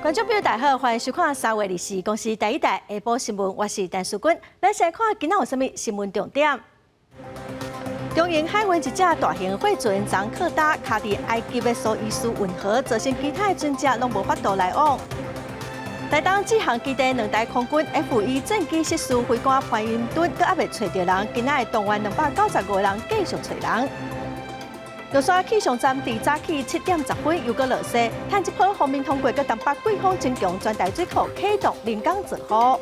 观众朋友大家好，欢迎收看3月24公司第一台下晡新闻，我是陈淑君。来先看今仔有啥物新闻重点。中营海运一只大型货船昨靠搭卡伫埃及的苏伊士运河，造成其他船只拢无法度来往。台东志航基地2台空军 F1战机失事飞官潘云敦，搁还未找到人，今仔动员295人继续找人。玉山气象站伫早起7点10分又搁落雪，趁一波锋面通过，搁东北季风增强，全台水库启动临港直呼。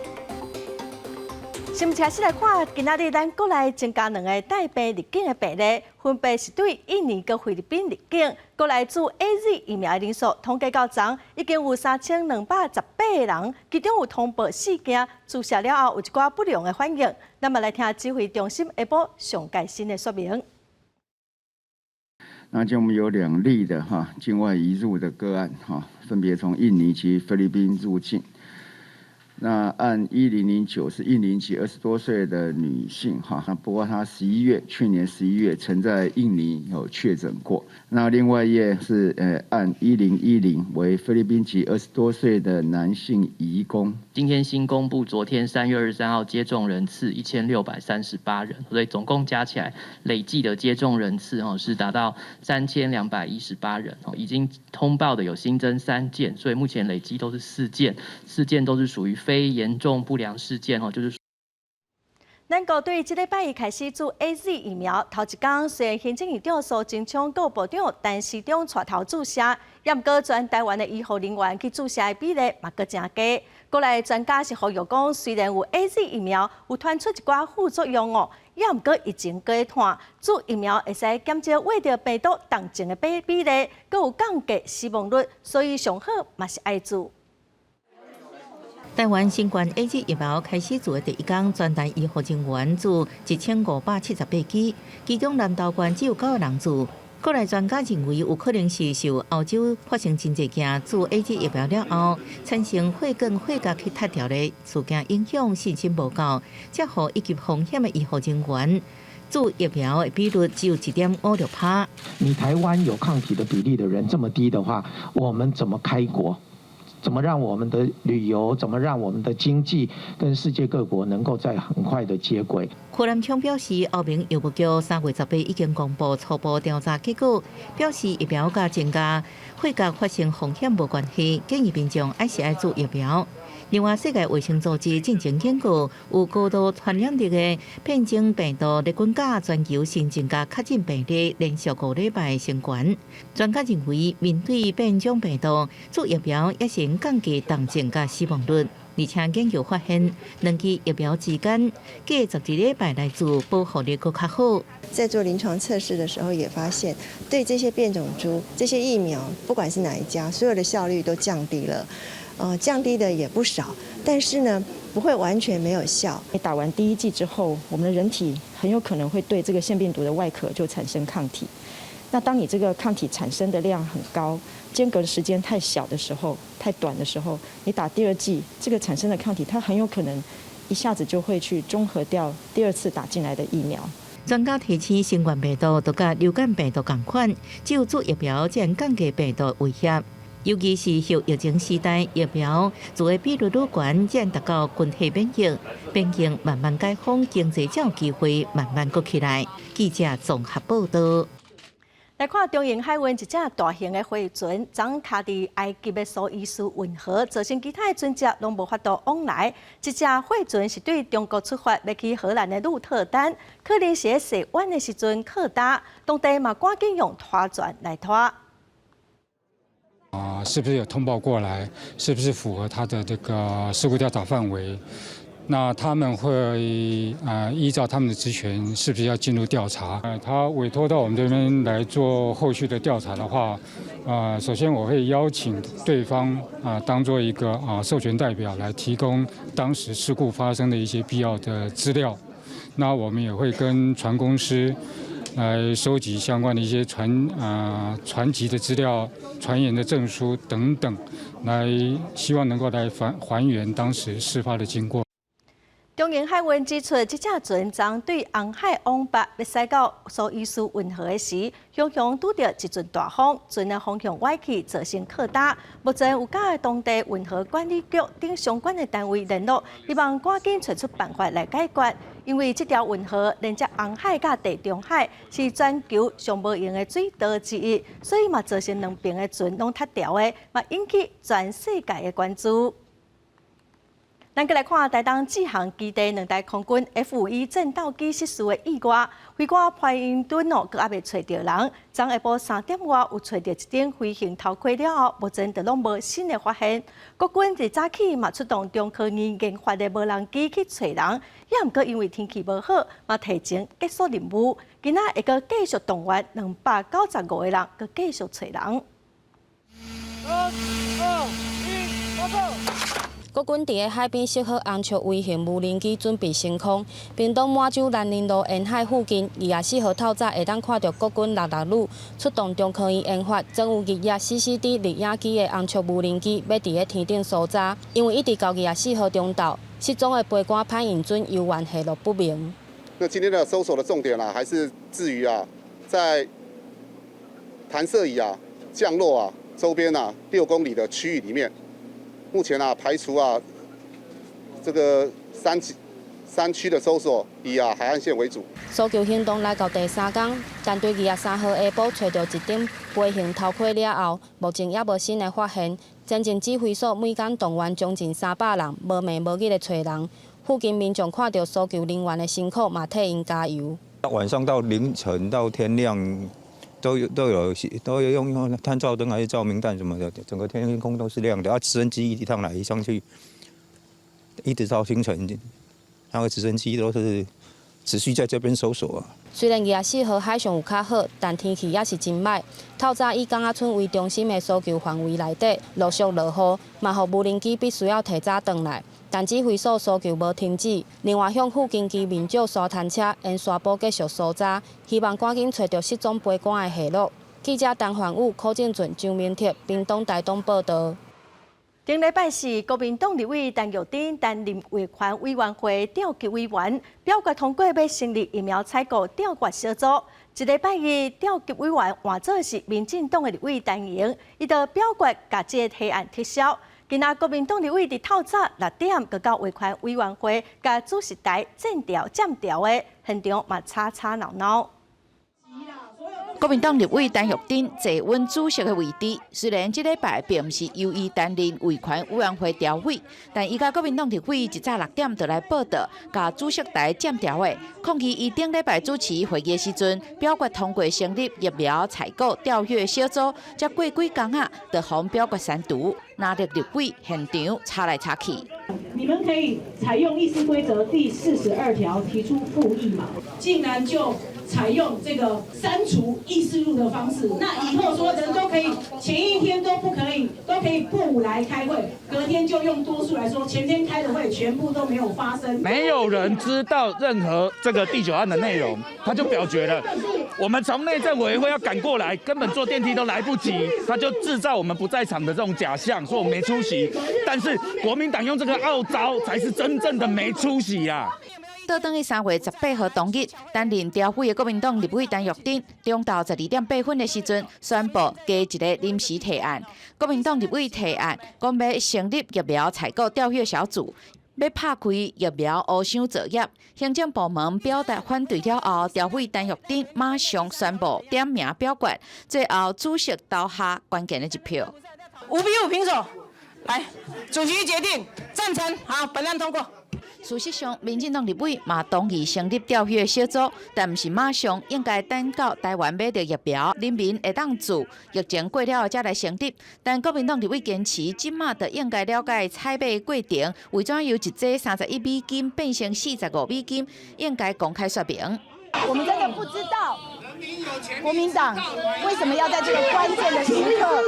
先车先来看，今仔日咱国内增加2个带病入境的病例，分别是对印尼跟菲律宾入境。国内注 AZ 疫苗的人数统计到昨已经有3218个人，其中有通报4件注射了后有一寡不良的反应。那么来听指挥中心下晡上最新的说明。那今天我们有2例的境外移入的个案分别从印尼及菲律宾入境。那按1009是印尼籍20多岁的女性那不过她去年11月曾在印尼有确诊过。那另外一页是按1010为菲律宾籍20多岁的男性移工。今天新公布，昨天3月23号接种人次1638人，所以总共加起来累计的接种人次是达到3218人，已经通报的有新增3件，所以目前累计都是4件，4件都是属于非严重不良事件就是。咱国队这礼拜一开始注 AZ 疫苗，头一天虽然行政院长苏贞昌和部长陈时中带头注射，也毋过全台湾的医护人员去注射的比例嘛阁真低。国内专家是呼吁讲，虽然有 AZ 疫苗有传出一寡副作用也毋过疫情搁在拖，注疫苗会使减少胃着病毒重症的比例，阁有降低死亡率，所以上好嘛是爱注。台湾新冠 AZ 疫苗开始做的第一天，全台医护人员注1578剂，其中南投县只有9个人注。国内专家认为，有可能是受澳洲发生真济件注 AZ 疫苗了后，产生血管血压去塌掉的事件影响信心无够，才予以及风险的医护人员注疫苗的比率只有1.56%。你台湾有抗体的比例的人这么低的话，我们怎么开国？怎么让我们的旅游，怎么让我们的经济跟世界各国能够在很快的接轨？柯南昌表示，澳明药物局3月18已经公布初步调查结果，表示疫苗甲增加血压发生风险无关系，建议民众还是爱注疫苗。另外，世界卫生组织进行研究，有高度传染力的变种病毒类菌甲全球新增加确诊病例连续5礼拜升悬。专家认为，面对变种病毒，注疫苗也是降低重症甲死亡率。而且研究发现，2剂疫苗之间隔12礼拜来注，保护力更较好。在做临床测试的时候，也发现对这些变种株、这些疫苗，不管是哪一家，所有的效率都降低了。降低的也不少，但是呢，不会完全没有效。你打完第1剂之后，我们的人体很有可能会对这个腺病毒的外壳就产生抗体。那当你这个抗体产生的量很高，间隔的时间太小的时候、太短的时候，你打第2剂，这个产生的抗体它很有可能一下子就会去中和掉第2次打进来的疫苗。专家提醒，新冠病毒都甲流感病毒同款，只有注疫苗才能降低病毒威胁。尤其是后疫情时代，疫苗做的比率愈悬，才能达到群体免疫，边境慢慢解封，经济才有机会慢慢搁起来。记者综合报道。来看中营海运一只大型的货船，昨卡伫埃及的苏伊士运河，造成其他的船只拢无法度往来。这只货船是对中国出发，要去荷兰的鹿特丹，可能是在西湾的时阵靠搭，当地嘛赶紧用拖船来拖。是不是有通报过来？是不是符合他的这个事故调查范围？那他们会依照他们的职权，是不是要进入调查？他委托到我们这边来做后续的调查的话，首先我会邀请对方当做一个授权代表来提供当时事故发生的一些必要的资料。那我们也会跟船公司来收集相关的一些船籍的资料、船员的证书等等，来希望能够来还原当时事发的经过。中英海运指出，这只船将对红海往北要驶到苏伊士运河的时，常常拄到一阵大风，船的方向歪去，造成靠打。目前有甲当地运河管理局等相关的单位联络，希望赶紧找出办法来解决。因为这条运河连接红海甲地中海，是全球上无用的水道之一，所以嘛造成两边的船拢塌条的，嘛引起全世界的关注。咱再来看台东志航基地2台空军 F-5E 战斗机失事的意外，飞过排云墩阁还未找到人。昨下晡3点外有找到一顶飞行头盔了后，目前就拢无新的发现。国军自早起嘛出动中科院研发的无人机去找人，也毋过因为天气无好，嘛提前结束任务。今仔会阁继续动员295个人，阁继续找人。3、2、1，发射！国军伫个海边适合红树微型无人机准备升空，屏东满洲兰陵路沿海附近24号透早会当看到国军66旅出动中科院研发真有日夜 CCD 摄影机的红树无人机，要伫个天顶搜查，因为一直到24号中昼，失踪的陪官潘颖尊犹原下落不明。那今天的搜索的重点还是至于在弹射椅降落周边6公里的区域里面。目前排除这个山区的搜索，以海岸线为主。搜救行动来到第3天，但对23号下晡找到一顶飞行头盔了后，目前也无新的发现。前进指挥所每天动员将近300人，无暝无日的找人。附近民众看到搜救人员的辛苦，嘛替因加油。晚上到凌晨到天亮。都有用探照灯还是照明弹什么的，整个天空都是亮的。直升机一趟来一上去，一直到清晨，那个直升机都是持续在这边搜索。虽然24号海上有较好，但天气也是真歹。透早以港仔村为中心的搜救范围内底，陆续落雨，嘛互无人机必须要提早转来。但指挥所搜救无停止，另外向附近居民借沙滩车沿沙坡继续搜查，希望赶紧找到失踪陪官的下落。记者陈焕宇、柯正俊、张明贴，屏东台东报道。顶礼拜四，国民党立委陈玉珍担任卫权委员会调解委员，表决通过要成立疫苗采购调决小组。一礼拜二，调解委员换作是民进党的立委陈莹，伊就表决把这个提案撤销。今仔国民党立委伫透早6点，就到卫权委员会，甲主席台站调的现场嘛吵吵闹闹。国民党立委陈玉珍坐稳主席的位置，虽然这礼拜并不是由伊担任卫权委员会调委，但伊甲国民党立委一早6点就来报道，甲主席台站调的，抗议伊顶礼拜主持会议时阵，表决通过成立疫苗采购调阅小组，才过几工就互表决删除，拿着立委现场吵来吵去。你们可以采用议事规则第42条提出复议嘛？竟然就采用这个删除议事录的方式，那以后说人都可以前一天都不可以，都可以不来开会，隔天就用多数来说前天开的会全部都没有发生。没有人知道任何这个第9案的内容，他就表决了。我们从内政委员会要赶过来，根本坐电梯都来不及，他就制造我们不在场的这种假象，说我们没出席。但是国民党用这个傲招，才是真正的没出息呀！倒转去3月18号当日，担任调委的国民党立委陈玉珍，中昼12点8分的时阵，宣布加一个临时提案。国民党立委提案，讲要成立疫苗采购调阅小组，要拍开疫苗乌箱作业。行政部门表达反对了后，调委陈玉珍马上宣布点名表决，最后主席投下关键的一票，5比5平手。来，主席决定赞成，好，本案通过。事实上，民进党立委嘛同意成立调阅小组，但不是马上，应该等到台湾买到疫苗，人民会当自疫情过了后才来成立。但国民党立委坚持，即马就应该了解采买过程，为怎由一剂31美金变成45美金，应该公开说明。我们真的不知道国民党为什么要在这个关键的时刻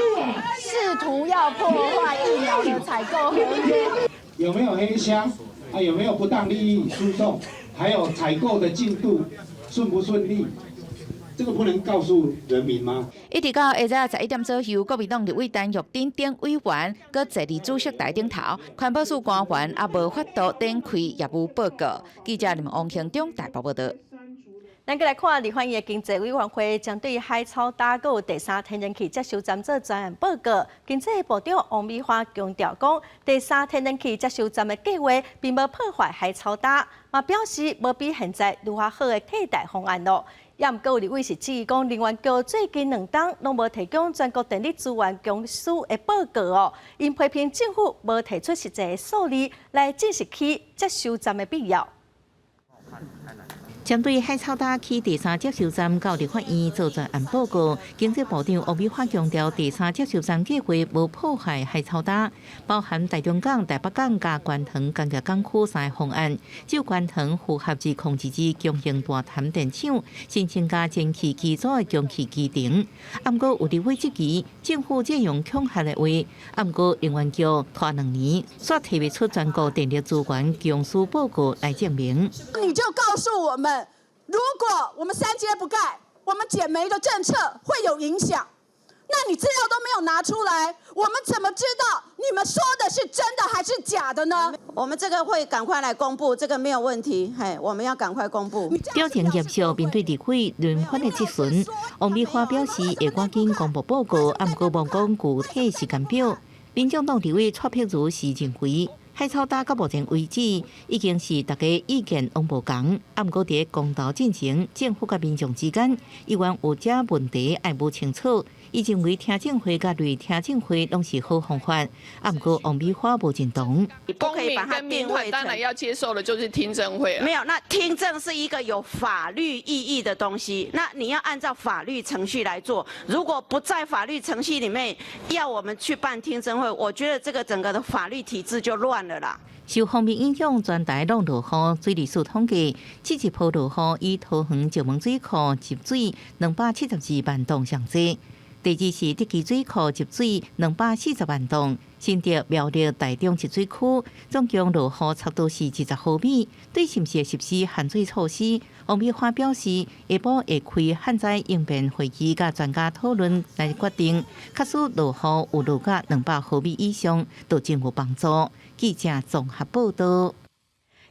试图要破坏疫苗的采购合约？有没有黑箱？有没有不当利益输送？还有采购的进度顺不顺利？这个不能告诉人民吗？一直到下晝11點左右，國民黨立委陳玉珍等委員擱坐佇主席台頂頭，環保署官員也無法度展開業務報告。記者林王慶中台北報道。咱再来看，立法院的經濟委員會將對海草打還有第三天然氣接收站做專案報告。經濟部長王美花強調講，第三天然氣接收站的計劃並無破壞海草打，嘛表示無比現在如何好的替代方案咯。也毋過立委是質疑講，能源局最近2冬攏無提供全國電力資源公司的報告哦，因批評政府無提出實際的數字來證實起接收站的必要。針對海草打去第三接收站到立法院做專案報告，經濟部長王美花強調，第三接收站計劃無破壞海草打，包含台中港、台北港加觀塘工業港區3個方案，只有觀塘符合自控制之中型大潭電廠，新增加前期基礎的中期機場。不過有立委質疑政府這樣恐嚇的話，不過能源局拖2年，煞提不出全國電力資源公司報告來證明。你就告訴我們。如果我們3階不蓋，我們減煤的政策會有影響。那你資料都沒有拿出來，我們怎麼知道你們說的是真的還是假的呢？我們這個會趕快來公布，這個沒有問題。嘿，我們要趕快公布。表情嚴肅面對立委輪番的質詢，王美花表示會趕緊公布報告，不過無講具體時間表。民眾黨立委蔡碧如是認為。海草打到目前為止，已經是大家意見攏無同，不過在公道進行，政府甲民眾之間依然有這問題愛無清楚。伊認為聽證會甲類聽證會攏是好方法，不過王美花無認同。公民跟民眾當然要接受的就是聽證會。沒有，那聽證是一個有法律意義的東西，那你要按照法律程序來做。如果不在法律程序裡面要我們去辦聽證會，我覺得這個整個的法律體制就亂了啦。受鋒面影響，全台攏落雨，水利署統計，這一波落雨以桃園石門水庫集水272萬噸上濟。第二是德基水庫集水240萬噸，新竹苗栗台中集水區總共落雨差不多是20毫米。對是毋是實施限水措施，王美花表示，下晡會開旱災應變會議甲專家討論來決定，假使落雨有落甲200毫米以上，就真有幫助。記者綜合報道。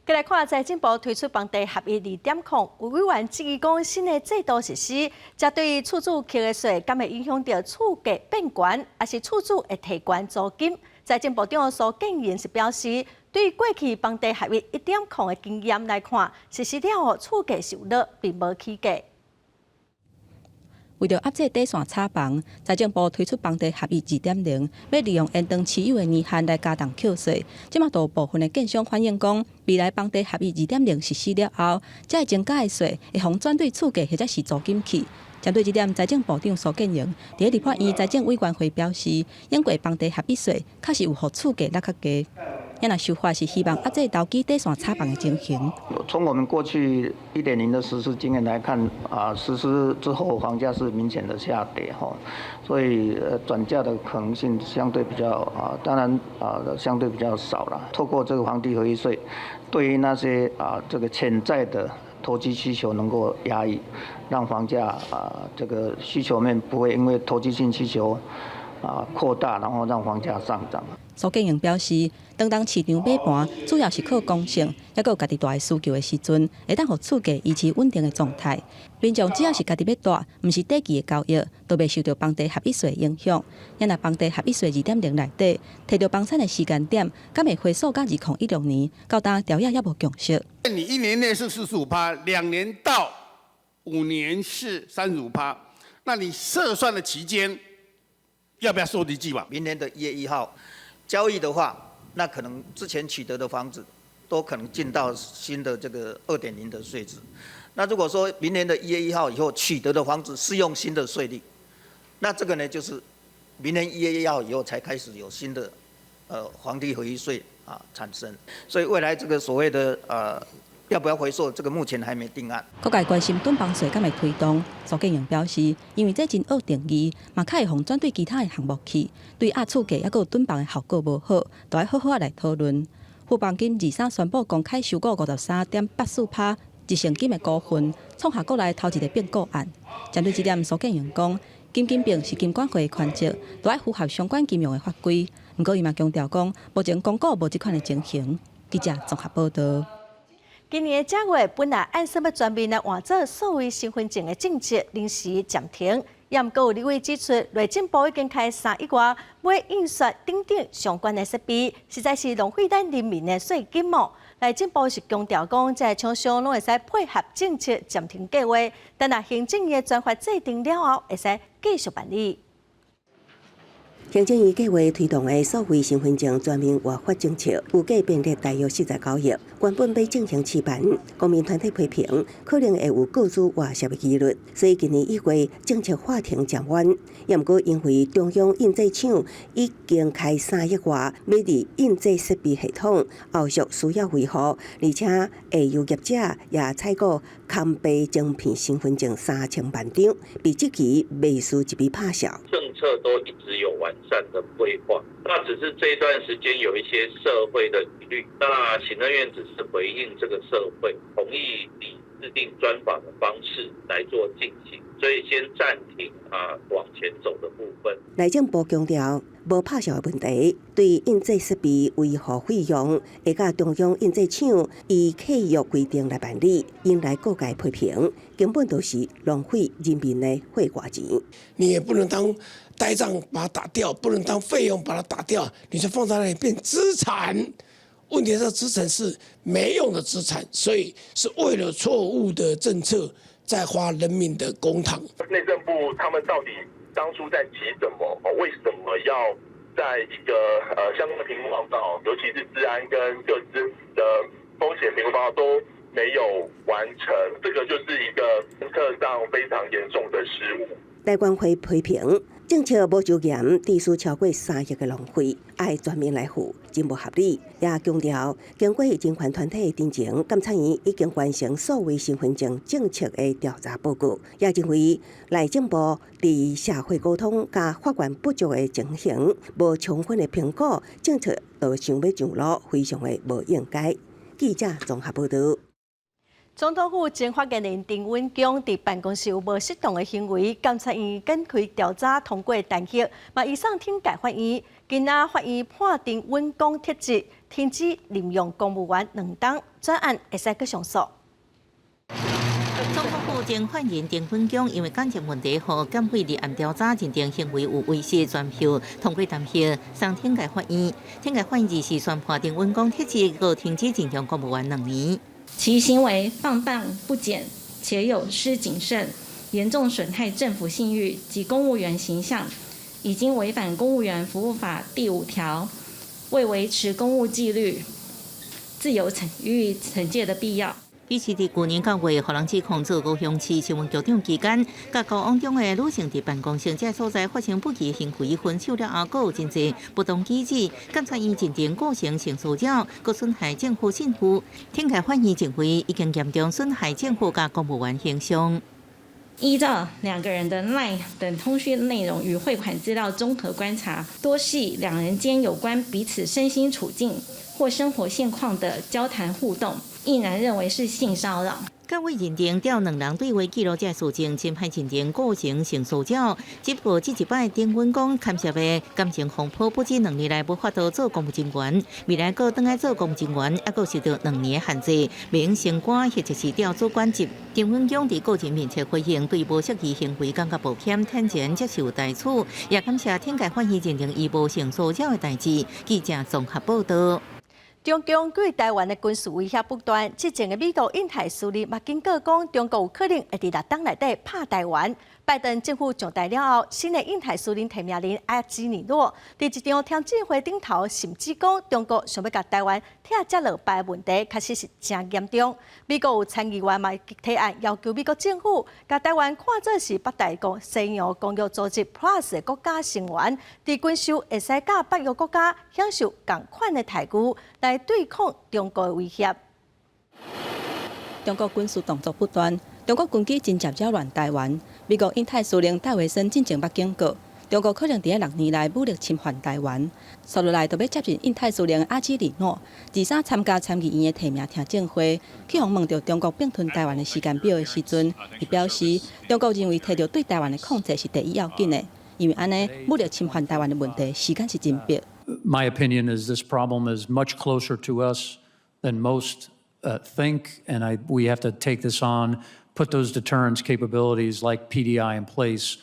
再來看財政部推出房地合一2.0，有委員質疑講新的制度實施，則對厝主扣的稅，敢會影響到厝價變懸，還是厝主會提懸租金？財政部長蘇建仁是表示，對於過去房地合一1.0的經驗來看，實施了後厝價受落，並無起價。為了壓制底線炒房，財政部推出房地合一2.0，要利用延長持有的年限來加重扣稅。即馬有部分的建商反映講，未來房地合一2.0實施了後，這會增加的稅會互轉對厝價或者是租金去。針對這點，財政部長蘇建仁在立法院財政委員會表示，因過房地合一稅確實有互厝價拉較低。也那想法是希望壓制投機底線炒房的情形。從我們過去1.0的實施經驗來看，實施之後房價是明顯的下跌哈，所以轉價的可能性相對比較當然相對比較少了。透過這個房地合一稅，對於那些這個潛在的投機需求能夠壓抑，讓房價這個需求面不會因為投機性需求擴大，然後讓房價上漲。蘇建仁表示，當市場買盤主要是靠剛性，也有家己大需求的時陣，會當互厝價維持穩定的狀態。民眾只要是家己要大，唔是短期的交易，都袂受到房地合一稅影響。因那房地合一稅2.0內底，提到房產的時間點，敢會回溯到2016年，到當調研也無共識。你1年內是45%，2年到5年是35%，那你測算的期間要不要受地計吧？明年的1月1號交易的話，那可能之前取得的房子都可能進到新的這個2.0的稅制。那如果說明年的1月1號以後取得的房子適用新的稅率，那這個呢就是明年1月1號以後才開始有新的房地合一稅產生。所以未來這個所謂的要不要回溯，這個目前還沒定案。各界關心囤房稅敢會推動，蘇建仁表示，因為這真惡定義，嘛較會互轉對其他的項目去，對壓厝價抑個囤房的效果無好，都要好好來討論。富邦金23宣布公開收購53.84%， 1成金的股份，创下国内头一个并购案。针对这点，苏建荣讲，金金并是金管会的权责，都要符合相关金融的法规。不过，伊嘛强调讲，目前公告无这款的情形。记者综合报道。今年的正月，本来按什么全面来换做所谓身份证的政策临时暂停。也毋过有立委指出，内政部已经开3亿外买印刷等等相关的设备，实在是浪费咱人民的税金哦。内政部是强调讲，这厂商拢会使配合政策暂停计划，等若行政院专法制定了后，会使继续办理。行政院计划推动的所谓身份证全面换发政策，预计编列大约49亿，原本要进行试办，公民团体批评可能会有告诉外泄的几率，所以今年1月政策法庭暂缓。也毋过因为中央印制厂已经开3亿外买入印制设备系统，后续需要维护，而且会有业者也采购康贝晶片身份证3000万张，比这期未输一笔拍销。政策都一直有完善的规划，那只是这一段时间有一些社会的疑虑，那行政院只是回应这个社会，同意以制定专法的方式来做进行，所以先暂停往前走的部分。内政部强调，无拍销的问题，对印制设备维护费用会甲中央印制厂以契约规定来办理，引来各界批评，根本都是浪费人民的血汗钱。你也不能当呆账把它打掉，不能当费用把它打掉，你就放在那里变资产。问题是资产是没用的资产，所以是为了错误的政策在花人民的公帑。内政部他们到底当初在急什么？为什么要在一个相关的评估报告，尤其是治安跟个资的风险评估报告都没有完成，这个就是一个政策上非常严重的失误。台管会批评政策无就严，支出超过3亿的浪费，爱全面来付，真无合理。也强调，经过人权团体的知情，监察院已经完成所谓身份证政策的调查报告，也认为内政部伫社会沟通加法院不足的情形，无充分的评估政策，就想要上路，非常的无应该。记者综合报道。总统府前发言人丁文强伫办公室有无适当的行为，监察院展开调查，通过弹劾，嘛移送厅改法院。今仔法院判丁文强撤职，停止任用公务员2档，专案会使阁上诉。总统府前发言人丁文强因为感情问题，和检委立案调查认定行为有违宪全票，通过弹劾，送厅改法院。厅改法院24宣判丁文强撤职，和停止任用公务员2年。其行为放荡不检，且有失谨慎，严重损害政府信誉及公务员形象，已经违反《公务员服务法》第5条，为维持公务纪律，自有予以惩戒的必要。以是伫去年9月，互人指控做高雄市新闻局长期间，甲交往中的女性伫办公室这所在发生不义行为，分手了后，佫有真侪不当机制，监察院认定构成性骚扰，佫损害政府信誉。厅改法院认为已经严重损害政府甲公务员形象。依照2个人的 LINE 等通讯内容与汇款资料综合观察，多系2人间有关彼此身心处境或生活现况的交谈互动，应然认为是性骚扰。检委认定调2人对话记录这事情，真歹认定构成性骚扰。只不过这一摆丁文强牵涉的感情风波，不止2年来无法度做公务人员，未来佫转来做公务人员，还佫受到2年的限制，免升官或者是调主管级。丁文强伫个人面前回应，对无涉及行为感觉抱歉，坦然接受代处，也感谢厅改法院认定伊无性骚扰的代志。记者综合报道。中共对台湾的军事威胁不断，之前的美国印太司令马金格讲，中国有可能会伫6档内底拍台湾。拜登政府上台了后，新的印太司令提名人阿基尼诺伫一场听证会顶头，甚至讲中国想要甲台湾拆接落败的问题，确实是真严重。美国有参议员嘛提案要求美国政府甲台湾看作是北大西洋公约组织 Plus 的国家成员，伫军事会使甲北约国家享受同款的待遇，来对抗中国的威胁。中国军事动作不断，中国军机真接扰乱台湾。美国印太司令戴维森进前捌警告，中国可能伫6年内武力侵犯台湾，接落来就要接近印太司令阿基里诺23参加参议院的提名听证会，去互问到中国并吞台湾的时间表的时阵，伊表示中国认为摕到对台湾的控制是第一要紧的，因为安尼武力侵犯台湾的问题时间是真迫。My opinion is this problem is much closer to us than most think, and we have to take this on, put those deterrence capabilities like PDI in place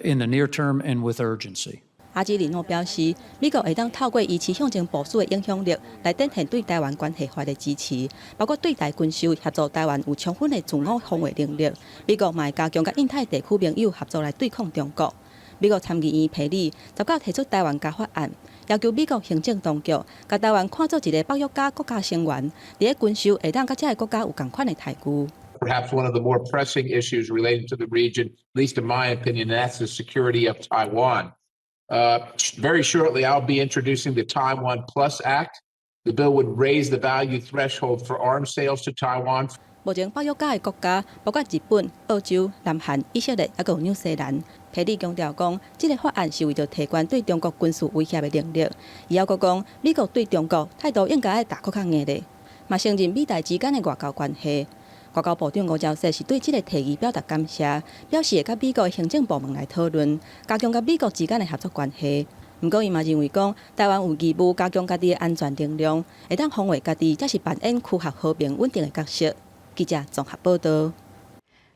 in the near term and with urgency. 阿基里诺表示，美国会当透过依持向前部署的影响力，来展现对台湾关系法的支持，包括对台军售协助台湾有充分的自我防卫能力。美国嘛会加强甲印太地区盟友合作来对抗中国。美国参议院佩里19提出台湾加法案，要求美国行政当局甲台湾看作一个北约加国家成员，伫咧军售会当甲这个国家有同款的待遇。Perhaps one of the more pressing issues relating to the region, at least in my opinion, and that's the security of Taiwan. Very shortly, I'll be introducing the Taiwan Plus Act. The bill would raise the value threshold for arms sales to Taiwan. 目前北约加的国家包括日本、澳洲、南韩、以色列，还有纽西兰。佩里强调讲，这个法案是为着提悬对中国军事威胁的能力。伊还阁讲，美国对中国态度应该要大搁较硬咧，嘛承认美台之间的外交关系。外交部长吴钊燮是对这个提议表达感谢，表示会甲美国的行政部门来讨论，加强甲美国之间的合作关系。不过，伊嘛认为讲，台湾有义务加强家己的安全能力，会当防卫家己，才是扮演区合和平稳定的角色。记者综合报道。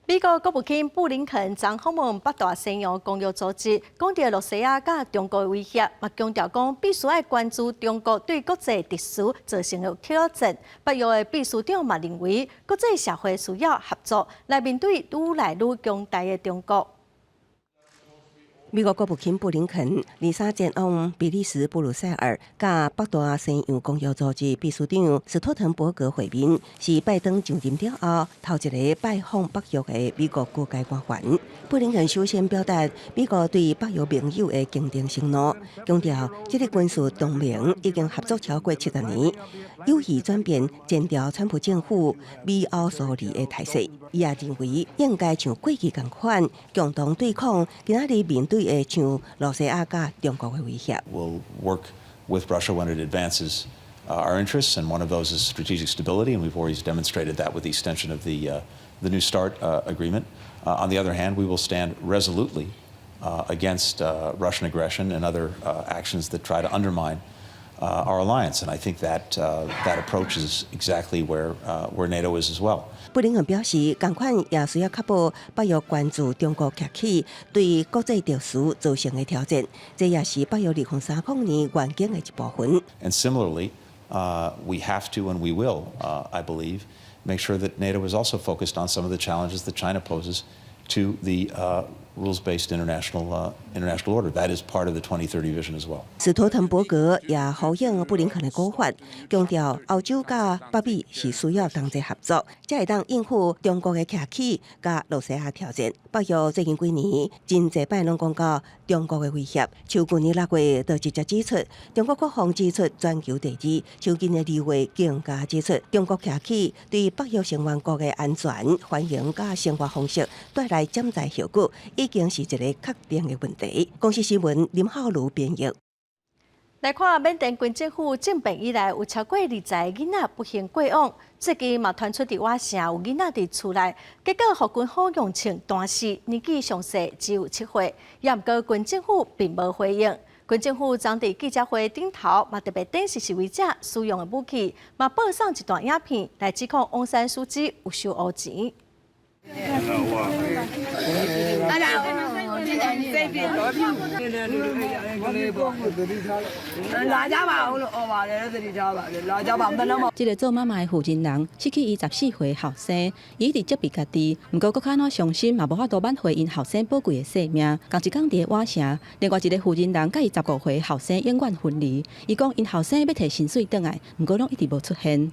美国国务卿布林肯昨访问北大西洋公约组织，讲到罗西亚甲中国的威胁，嘛强调讲必须要关注中国对国际秩序造成的挑战。北约的秘书长嘛认为，国际社会需要合作来面对愈来愈强大的中国。美国国务卿布林肯23前往比利时布鲁塞尔，甲北大西洋公约组织秘书长斯托滕伯格会面，是拜登上任了后头一个拜访北约的美国各界官员。布林肯首先表达美国对北约盟友的坚定承诺，强调这个军事同盟已经合作超过70年，有意转变前朝川普政府美欧疏离的态势。伊也认为应该像过去同款，共同对抗今仔日面对的像罗西亚甲中国的威胁。We'll work with Russia when it advances our interests, and one of those is strategic stability, and we've already demonstrated that with the extension of the New START agreement. On the other hand, we will stand resolutely against Russian aggression and other actions that try to undermine our alliance, and I think that approach is exactly where NATO is as well. 布林肯表示，同款也需要确保北约关注中国崛起对国际秩序造成的挑战，这也是北约2030年愿景的一部分。And similarly, we have to and we will, I believe, make sure that NATO is also focused on some of the challenges that China poses to the rules-based international order. That is part of the 2030 vision as well. 斯托滕伯格也呼应布林肯的讲法，强调欧洲甲北美是需要同齐合作，才会当应付中国的崛起甲罗西亚挑战。北约最近几年真侪摆拢讲到中国的威胁，像去年6月就直接指出，中国国防支出全球第2，像今年2月更加指出，中国崛起对北约成员国的安全、繁荣甲生活方式带来潜在效果。已经是一个确定的问题。公司新闻林浩如编译。来看缅甸军政府政变以来，有超过20个囡仔不幸过往。最近嘛传出伫瓦城有囡仔伫厝内，结果互军方用枪弹死，年纪上细只有7岁。也毋过军政府并无回应。军政府昨伫记者会顶头嘛特别展示示威者使用的武器，嘛播送一段影片来指控翁山书记有收黑钱。这个做妈妈的负责人失去伊14岁后生，伊一直责备家己，不过搁较哪伤心，嘛无法度挽回因后生宝贵的性命。同一天伫瓦城，另外一个负责人甲伊15岁后生永远分离。伊讲因后生要摕薪水转来，不过拢一直无出现。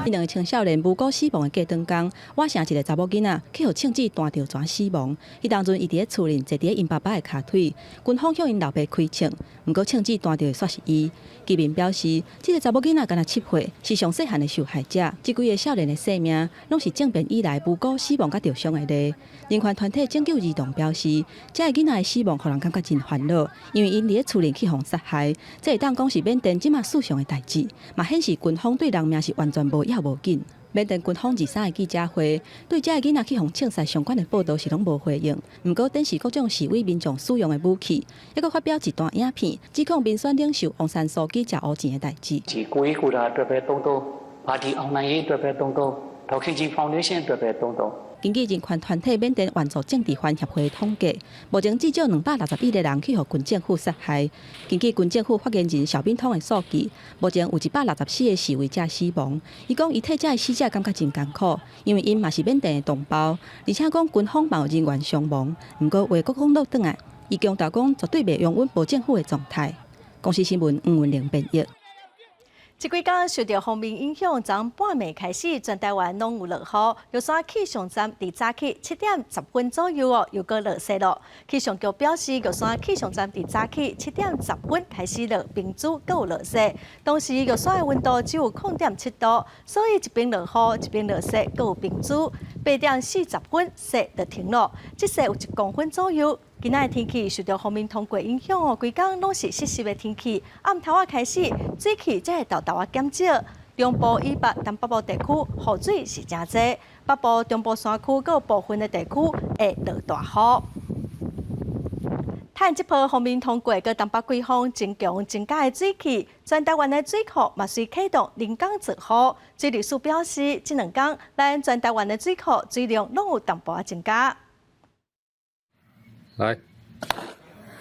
伊两个青少年无辜死亡的过当天，我生一个查某囡仔去互枪支弹着全死亡。伊当阵伊伫咧厝内坐伫因爸爸的骹腿，军方向因老爸开枪，毋过枪支弹着的却是伊。居民表示，这个查某囡仔敢若7岁，是上细汉的受害者。这几个少年的性命，拢是政变以来无辜死亡甲受伤的例。人权团体拯救儿童表示，这个囡仔的死亡，互人感觉真烦恼，因为因伫咧厝内去互杀害，这会当讲是缅甸即马史上的代志，嘛显示军方对人命是完全无要无紧。缅甸军方23个记者会对这个囡仔去互枪杀相关的报道是拢无回应。毋过展示各种示威民众使用的武器，还佫发表一段影片，指控民选领袖翁山苏姬食乌钱的代志。根据人权团体缅甸援助政治犯协会的统计，目前至少261个人去互军政府杀害。根据军政府发言人邵炳通的数据，目前有164个示威者死亡。伊讲伊替这个死者感觉真艰苦，因为因嘛是缅甸的同胞，而且讲军方嘛有人员伤亡。不过话讲落转来，伊强调讲绝对袂容允无政府的状态。公司新闻黄文玲编译。这几天受到风面影响，从半暝开始，全台湾拢有落雨。玉山气象站伫早起7点10分左右又搁落雪咯。气象局表示，玉山气象站伫早起7点10分开始落冰珠，搁有落雪。当时玉山的温度只有0.7度，所以一边落雨，一边落雪，搁有冰珠。8点40分雪就停了，即雪有1公分左右。今仔的天气受到锋面通过影响哦，规天拢是湿湿的天气。暗头仔开始，水汽才会豆豆仔减少。中部以北、东北部地区雨水是真侪，北部、中部山区阁有部分的地区会落大雨。趁这波锋面通过，佮东北季风增强增加的水汽，全台湾的水库嘛随启动临港直雨。水利署表示，这2天咱全台湾的水库水量拢有淡薄增加。来，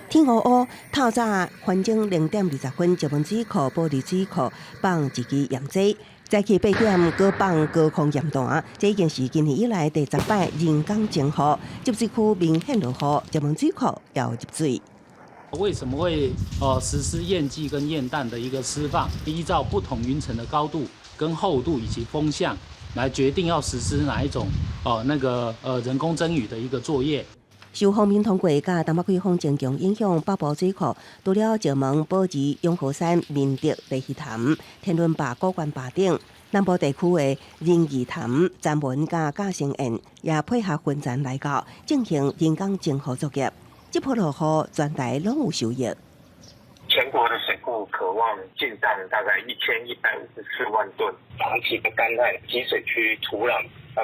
天乌乌，透早环境0点20分，石门水库、玻璃水库放一支盐水，早起8点搁放高空盐弹，这已经是今年以来第10摆人工净雨，集水区明显落雨，石门水库要入水。为什么会实施验季跟验弹的一个施放？依照不同云层的高度跟厚度以及风向来决定要实施哪一种人工增雨的一个作业。受锋面通过甲东北季风增强影响，北部水库除了石门、宝池、永和山、明德、雷溪潭、天伦坝、古关坝等，南部地区的仁义潭、詹文甲嘉兴苑也配合分站来到，进行人工净雨作业。这波落雨，全台拢有收益。全国的水库渴望进账大概1154万吨，长期的干旱，集水区土壤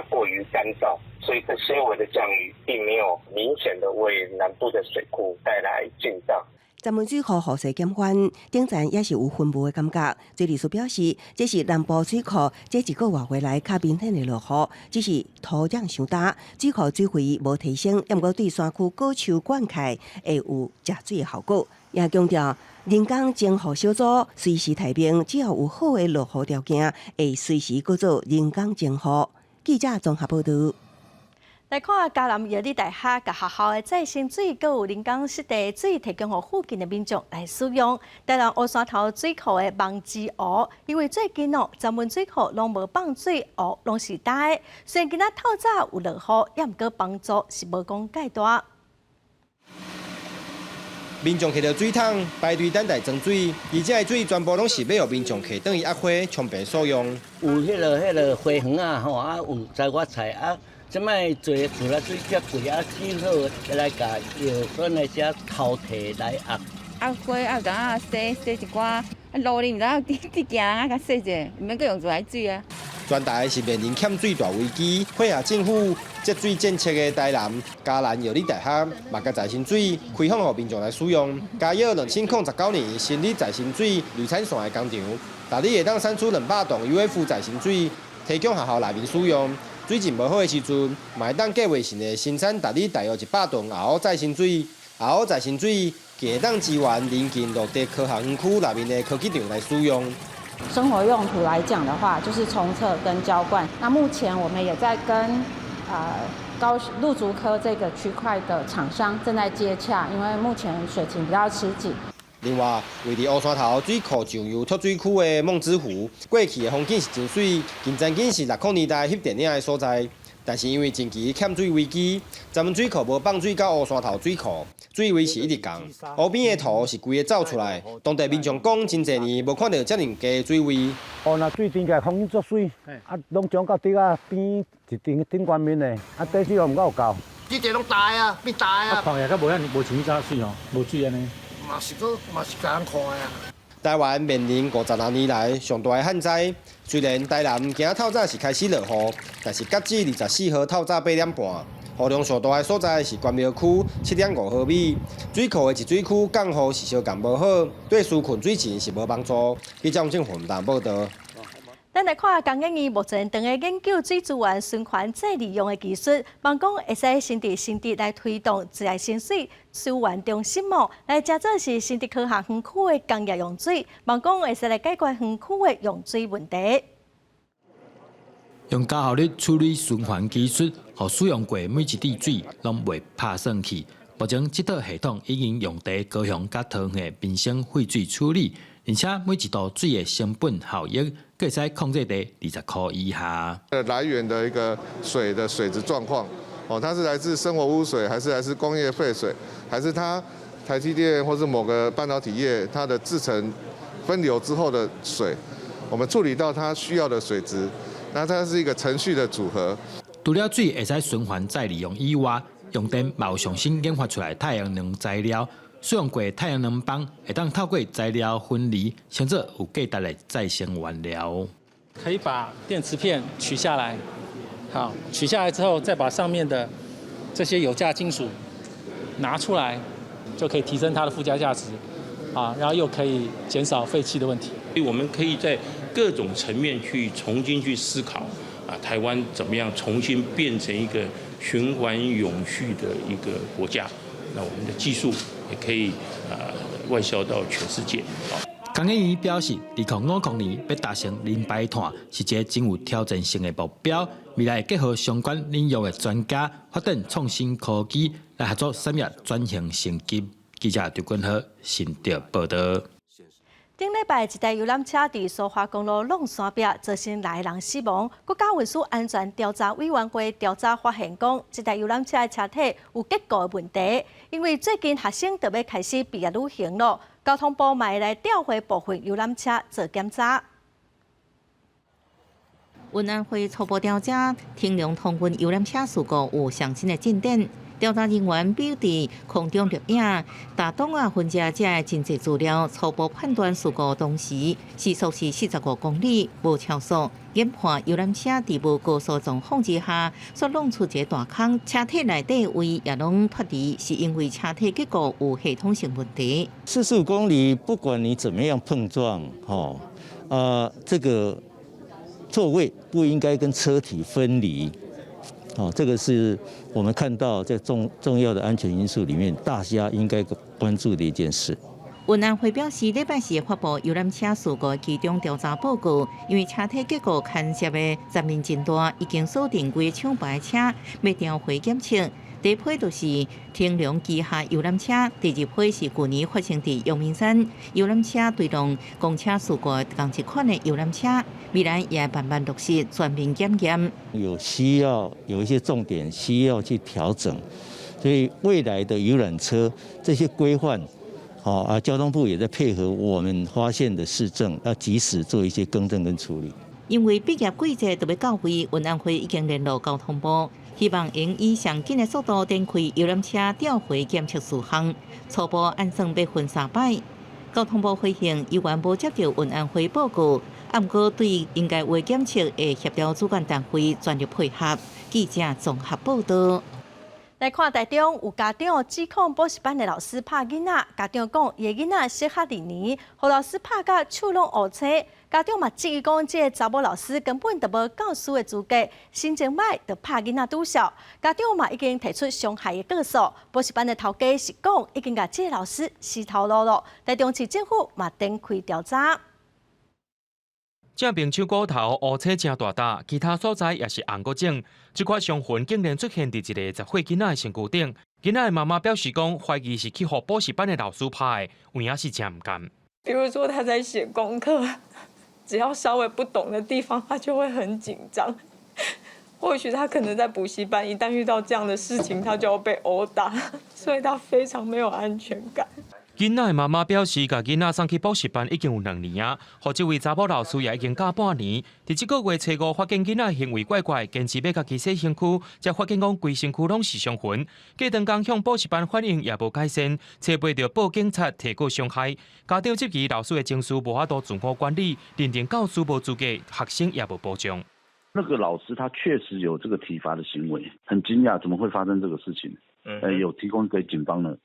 过于干燥，所以这些微的降雨并没有明显的为南部的水库带来进账。詹文水库雨势减缓，顶站也是有分布的感觉。水利署表示，这是南部水库这一个月来较明显的落雨，只是土壤伤大，水库水位无提升，也毋过对山区果树灌溉会有食水的效果。也强调，人工净雨小组随时提名，只要有好的落雨条件，会随时搁做人工净雨。记者综合报道。来看嘉南药理大学甲学校的再生水，阁有人工湿地水提供予附近的民众来使用。台南乌山头水库的望之湖，因为最近詹文水库拢无放水，湖拢是干的。虽然今仔透早有落雨，也毋过帮助是无讲介大。民众摕到水桶排队等待装水，而这水全部拢是要互民众摕等于压花充便所用。有迄个花园啊，吼啊有摘花菜啊，即摆做除了水较贵啊，只好来甲药酸的些头提来压。压花啊，等下洗一寡，路里毋知影滴行啊，甲洗者，毋免阁用自来水啊。全台是面临欠水大危机，配合政府节水政策的台南嘉南药理大学，嘛甲再生水开放予民众来使用。加入2019年成立再生水绿产线的工厂，大里会当产出200吨 UF 再生水，提供学校内面使用。水质无好的时阵，嘛会当计划性的生产大里大约100吨后再生水。后再生水会当支援邻近陆地科学园区内面的科技场来使用。生活用途来讲的话，就是冲厕跟浇灌。那目前我们也在跟路竹科这个区块的厂商正在接洽，因为目前水情比较吃紧。另外，位伫乌山头水库上游脱水区的梦之湖，过去的风景是真水，近曾经是60年代翕电影的所在。但是因为近期欠水危机，咱们水库无放水到乌山头水库，水位是一直降。湖边的土是规个走出来，当地民众讲真侪年无看到遮尔低的水位。哦，那水顶个风景足水，啊，拢涨到底啊边一顶悬面的，啊底水又唔够高。这地拢大啊，变大啊。旷野较无像以前水哦，无水安尼。嘛是艰苦啊。台湾面临56年来上大的旱灾。虽然台南今仔透早是开始落雨，但是截至24号透早8点半，雨量上大的所在是关庙区7.5毫米。水库的集水区降雨是相共无好，对疏困水情是无帮助。记者郑宏达报道。咱来看工研院目前正在研究水资源循环再利用的技术，望讲会使先伫新竹来推动自来新水资源中心哦，来加做是新竹科学园区的工业用水，望讲会使来解决园区的用水问题。用高效率处理循环技术，互使用过每一滴水拢袂拍算去。目前这套系统已经用在高雄甲桃园的民生废水处理，而且每一度水的成本效益，可以使控制在20块以下。来源的一个水的水质状况，它是来自生活污水，还是来自工业废水，还是它台积电或是某个半导体业它的制成分流之后的水，我们处理到它需要的水质，那它是一个程序的组合。除了水会使循环再利用以外，用电也有重新研发出来太阳能材料，使用过太阳能板会当透过材料分离，成做有价值的再生原料。可以把电池片取下来，好，取下来之后，再把上面的这些有价金属拿出来，就可以提升它的附加价值，啊，然后又可以减少废弃的问题。我们可以在各种层面去重新去思考，台湾怎么样重新变成一个循环永续的一个国家。那我们的技术也可以外销到全世界。工研院表示，2050年要达成零排碳是一个真有挑战性的目标。未来结合相关领域的专家，发展创新科技来合作产业转型升级。记者刘君豪新竹报道。顶礼拜，一台游览车伫苏花公路弄山壁，造成6个人死亡。国家运输安全调查委员会调查发现，讲这台游览车的车体有结构的问题。因为最近学生就要开始毕业旅行了，交通部嘛会来调回部分游览车做检查。运安会初步调查，天龙通运游览车事故有上新的进展。调查人员表示，空中录影、大东啊分析这的真侪资料，初步判断事故当时时速是45公里，无超速。研判游览车伫无高速状况之下，所弄出一个大坑，车体内底位也拢脱离，是因为车体结构有系统性问题。45公里，不管你怎么样碰撞，这个座位不应该跟车体分离。这个是我们看到在重要的安全因素里面，大家应该关注的一件事。运安会表示，礼拜四发布游览车事故其中调查报告，因为车体结构牵涉的责任真大，已经锁定几个抢牌车，要调回检测。第一批就是天龙旗下游览车，第二批是去年发生在阳明山游览车对撞公车事故同一款的游览车，未来也慢慢落实全面检验。有需要有一些重点需要去调整，所以未来的游览车这些规范，交通部也在配合我们发现的市政，要及时做一些更正跟处理。因为毕业季节就要到位，运安会已经联络交通部，希望用以上紧的速度展开游览车调回检测事项，初步按算要分3摆。交通部回应，有关无接到运安会报告，不过对应该为检测的协调主管单位全力配合。记者综合报道。来看台中有家长指控补习班的老师拍囡仔，家长讲伊的囡仔小学2年，互老师拍甲手拢乌青。家长嘛质疑讲，这个查某老师根本就无教师的资格，心情歹就拍囡仔拄笑。家长嘛已经提出伤害的告诉，补习班的头家是讲已经甲这个老师洗头路了。台中市政府嘛展开调查。正面手骨头乌青真大笪，其他所在也是红过肿。这款伤痕竟然出现伫一个10岁囡仔的身躯顶。囡仔的妈妈表示讲，怀疑是去互补习班的老师拍的，有影是真唔甘。比如说他在写功课，只要稍微不懂的地方，他就会很紧张。或许他可能在补习班，一旦遇到这样的事情，他就要被殴打，所以他非常没有安全感。囡仔的妈妈表示，甲囡仔送去补习班已经有2年啊，和这位查某老师也已经教半年。伫这个月初5发现囡仔行为怪怪，坚持要家己洗身躯，才发现讲规身躯拢是伤痕。过长工向补习班反映也无改善，找袂到报警察提过伤害。家长质疑老师的情绪无法度自我管理，认定教师无资格，学生也无保障。那个老师他确实有这个体罚的行为，很惊讶怎么会发生这个事情？有提供给警方了。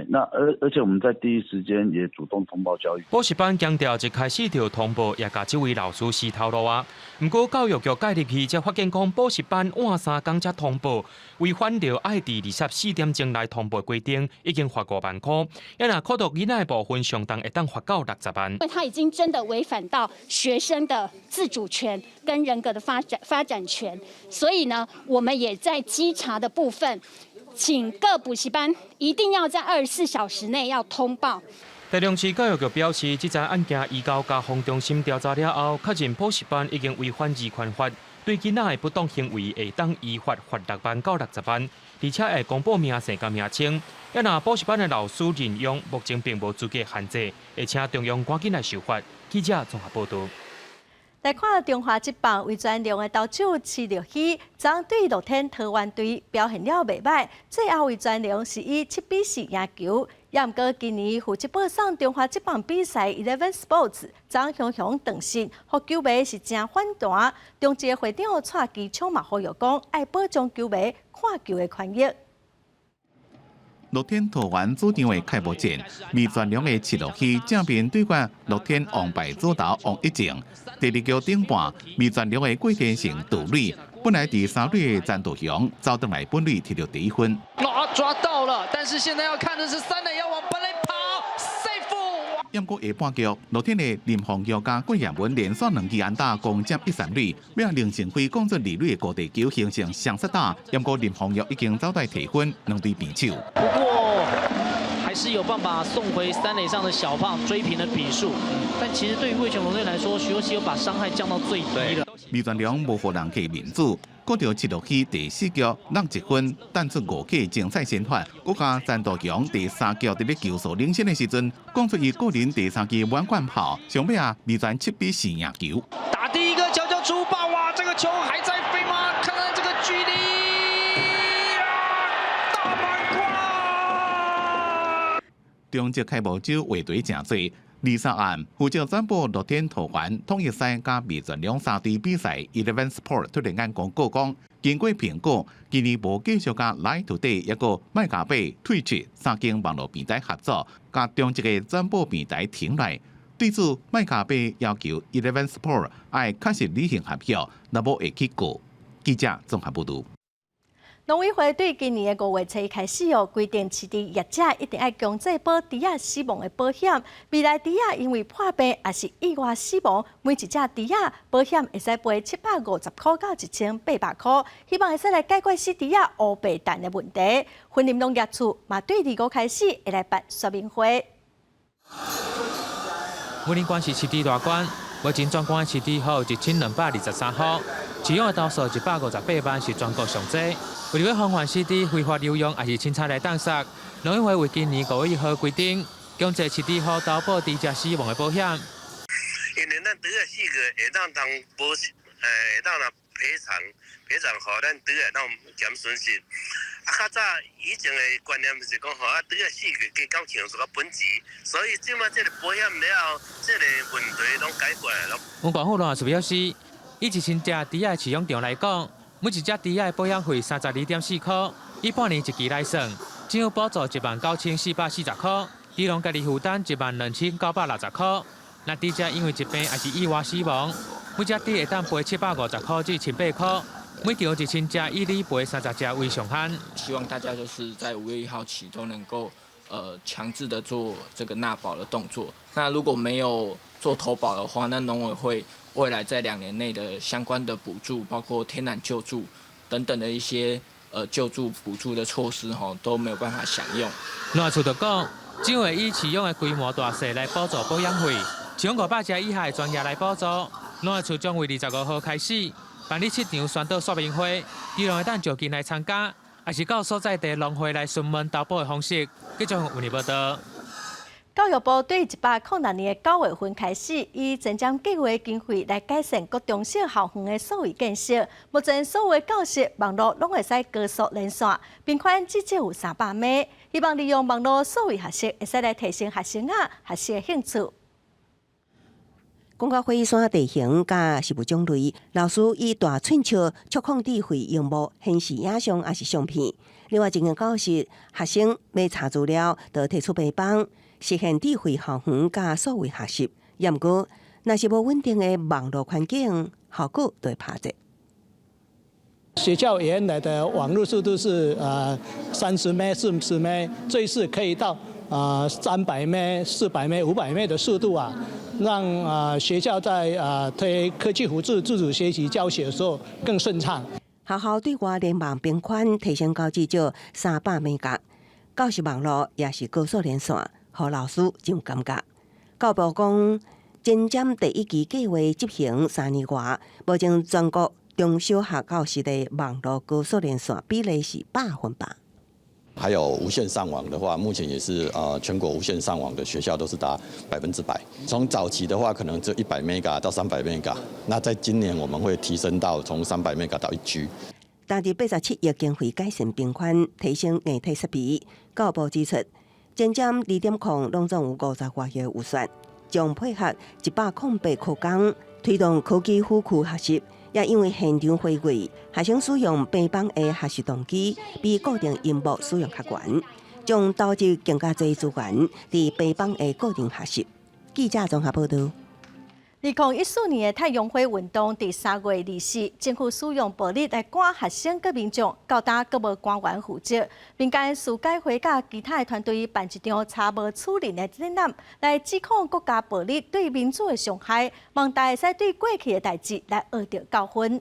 那而且我们在第一时间也主动通报教育。补习班强调一开始就通报，也甲这位老师洗头路啊。不过教育局介入去，才发现讲补习班晚3天才通报，违反着爱伫24点钟来通报规定，已经罚5万块。要若扣除囡仔的部分，上当会当罚到60万。因为他已经真的违反到学生的自主权跟人格的发展权，所以呢，我们也在稽查的部分。请各补习班一定要在24小时内要通报。台中市教育局表示，这桩案件移交家防中心调查了后，确认补习班已经违反《儿权法》，对囡仔的不当行为会当依法罚6万到60万，而且会公布名姓甲名称。要若补习班的老师任用，目前并无资格限制，会请中央赶紧来受罚。记者综合报道。来看中华职棒魏全龙的投手饲着喜，昨对乐天桃园队表现了袂歹，最后魏全龙是以7-4赢球。也毋过今年负责播送中华职棒比赛 Eleven Sports 昨雄雄断线，互球迷是真反弹。中职会长蔡基昌嘛呼吁讲，爱保障球迷看球的权益。乐天桃园主场的开幕战，魏全龙的饲落去正面对决乐天王牌左投王一静。第2局顶半，魏全龙的郭天成杜垒，本来第3垒的詹道雄走倒来本垒摕到第1分。抓到了，但是现在要看的是3垒要往本垒跑 ，safe。不过下半局，乐天的林凤玉加郭彦文连续2支安打，攻占1、3垒，要林成辉攻出2垒的高地球形成双杀打。不过林凤玉已经走来提分，2队平手。不过还是有办法送回3垒上的小胖追平了比数，但其实对于味全龙队来说，徐若曦有把伤害降到最低了。魏全龙无互人给面子。搁着饲落去第4局让1分，弹出5K 精彩先发。搁加詹道雄第3局伫咧球数领先的时阵，讲出伊个人第3支满贯炮，上尾魏全7-4赢球。打第1个角角出棒，哇，这个球还在飞吗？看看这个距离，大满贯！中职开幕酒话题真多。23案负责转播乐天桃园统一赛加魏全龙3队比赛 Eleven Sport 突然间公告讲，经过评估，今年无继续甲 Line Today 一个麦加贝、Twitch 3间网络平台合作，甲中一个转播平台停来。对此，麦加贝要求 Eleven Sport 爱确实履行合约，若无会去告。记者综合报道。农委会对今年的5月初开始规定饲猪业者一定要强制保猪仔死亡的保险。未来猪仔因为破病也是意外死亡，每一只猪仔保险会使赔750块到1800块，希望会使来解决死猪仔乌白蛋的问题。云林农业处嘛对2月开始会来办说明会。云林县是饲猪大县，目前全县饲猪号1223号，饲养的头数158万是全国上济。为了防范饲猪非法流用，也是凊彩来挡杀，农委会为今年5月1号规定，强制饲猪户投保猪只死亡的保险。因为咱猪仔死去会当当保，会当来赔偿互咱猪仔当减损失。较早以前的观念是讲，猪仔死去加到强这个本钱，所以即马这个保险了后，这个问题拢解决了。文管府农业处表示，以1000只猪仔饲养场来讲，每一只猪仔的保险费32.4块，以半年一期来算，政府补助19440块，猪农家己负担12960块。若猪只因为疾病还是意外死亡，每只猪会当赔750块至700块。每条1000只以里赔30只为上限。希望大家就是在5月1号起都能够强制的做这个纳保的动作。那如果没有做投保的话，那农委会未来在2年内的相关的补助，包括天然救助等等的一些救助补助的措施都没有办法享用。赖处就讲，政府以启用的规模大细来补助保养费，从500家以下的专业来补助。赖处将于25号开始办理7场宣导说明会，希望会当就近来参加，也是到所在地农会来询问投保的方式。记者为你报道。教育部对106年的9月份开始，以增减计划经费来改善各中小校园的数位建设。目前所有教室网络拢会使高速连线，并宽至少有300米。希望利用网络数位学习，会使来提升学生学习的兴趣。公告会议线地形甲事务种类，老师以大寸尺触控智慧荧幕显示影像也是相片。另外一间教室，学生要查资料，就提出白板。实现智慧校园甲数位学习，也毋过，若是无稳定的网络环境，效果就会拍折。学校原来的网络速度是30 M、40 M， 最是可以到300 M、400 M、500 M 的速度啊，让学校在推科技辅助自主学习教学的时候更顺畅。学校对外联网边宽提升到至少300 M 格，教室网络也是高速连线。予老师真有感觉。教育部讲，增减第1期计划执行3年外，目前全国中小学教室的网络高速连线比例是100%。还有无线上网的话，目前也是全国无线上网的学校都是达100%。从早期的话，可能就100 Mega 到300 Mega， 那在今年我们会提升到从300 Mega 到1G。投入87亿经费改善边宽，提升硬体设备。教育部指出，增减2.0拢总有50多亿预算，将配合108课纲，推动科技辅助学习。也因为现场回归，学生使用平板的学习动机比固定荧幕使用较悬，将投入更加多资源伫平板的固定学习。记者综合报道。2014年的太阳花运动伫3月24日，政府使用暴力来赶学生佮民众，到今佮无官员负责。民间事改会甲其他的团队办一场查无处理的展览，来指控国家暴力对民主的伤害，望大家使对过去的代志来学到教训。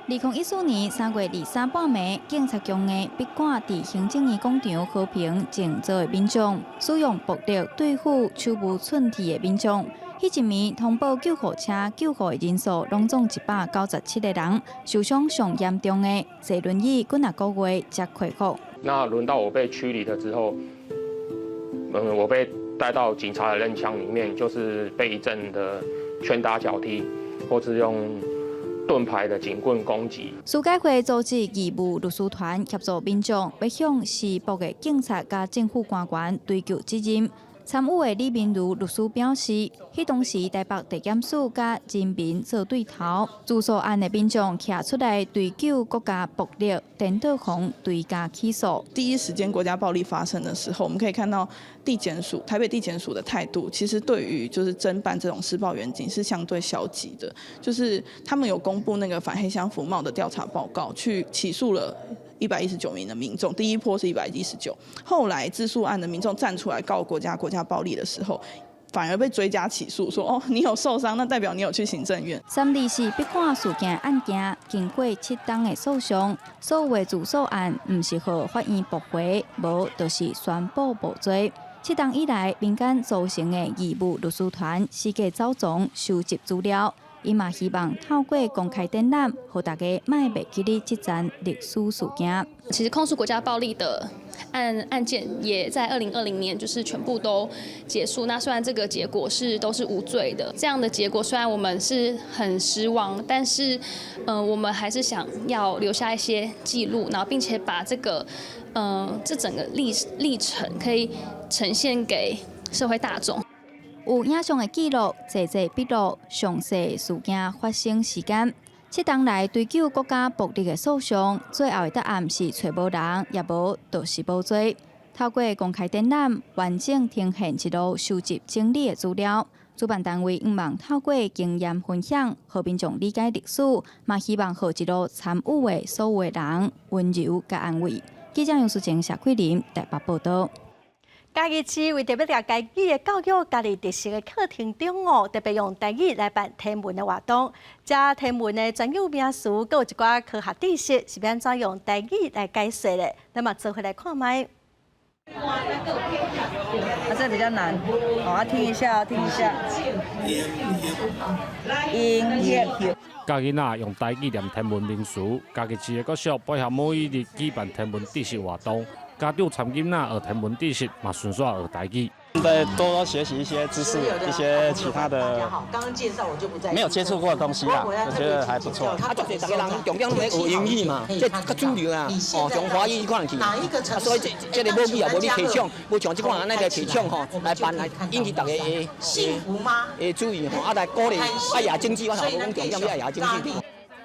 2014年3月23半暝，警察局的笔管伫行政院广场和平静坐的民众，使用暴力对付手无寸铁的民众。迄一暝通报救护车救护的人数拢总197个人，受伤上严重的坐轮椅，几啊个月才恢复。那轮到我被驱离了之后，我被带到警察的任枪里面，就是被一阵的拳打脚踢，或是用盾牌的警棍攻击。事改会组织义务律师团协助民众，要向施暴的警察甲政府官员追究责任。参与的李明如律师表示，迄当时台北地检署甲人民做对头，自诉案的民众徛出来追究国家暴力，颠倒红对家起诉。第一时间国家暴力发生的时候，我们可以看到台北地检署的态度，其实对于就是侦办这种施暴员警是相对消极的，就是他们有公布那个反黑箱服贸的调查报告，去起诉了119名的民众，第一波是119，后来自诉案的民众站出来告国家暴力的时候，反而被追加起诉，说哦你有受伤，那代表你有去行政院。324笔管事件案件经过7档的诉讼，所有的自诉案唔是予法院驳回，无就是宣布无罪。7档以来，民间组成的义务律师团四界走踪收集资料。伊嘛希望透过公开展览，让大家卖袂记哩这件历史事件。其实控诉国家暴力的案件也在2020年就是全部都结束。那虽然这个结果都是无罪的，这样的结果虽然我们是很失望，但是我们还是想要留下一些记录，然后并且把这整个历程可以呈现给社会大众。有影像的记录，细细笔录详细事件发生时间。7档来追究国家暴力的诉讼，最后的答案是找无人，也无就是无罪。透过公开展览，完整呈现一路收集整理的资料。主办单位希望透过经验分享，和民众理解历史，嘛希望和一路参与的所有人温柔甲安慰。记者杨淑晴、谢桂林台北报道。嘉义市为特别甲家己的教育家己特色的课程中哦，特别用台语来办天文的活动。这天文的专有名词，佮有一寡科学知识是安怎用台语来解说的？咱嘛做回来看卖。这比较难，听一下，听一下。音乐。教囡仔用台语念天文名词，家己市的国小配合母语日举办天文知识活动。家长参囡仔学天文知识，嘛顺续学台语。再多学习一些知识，一些其他的刚刚介绍我就不再没有接触过的东西啦，我觉得还不错。绝对大家人重点在学英语嘛，这较主流啊。哦，从华语可能去，所以这个母语也无你提倡，无像这款安尼个提倡吼，来办来引起大家的幸福吗？会注意吼，来鼓励爱亚经济，我头讲重点要爱亚经济。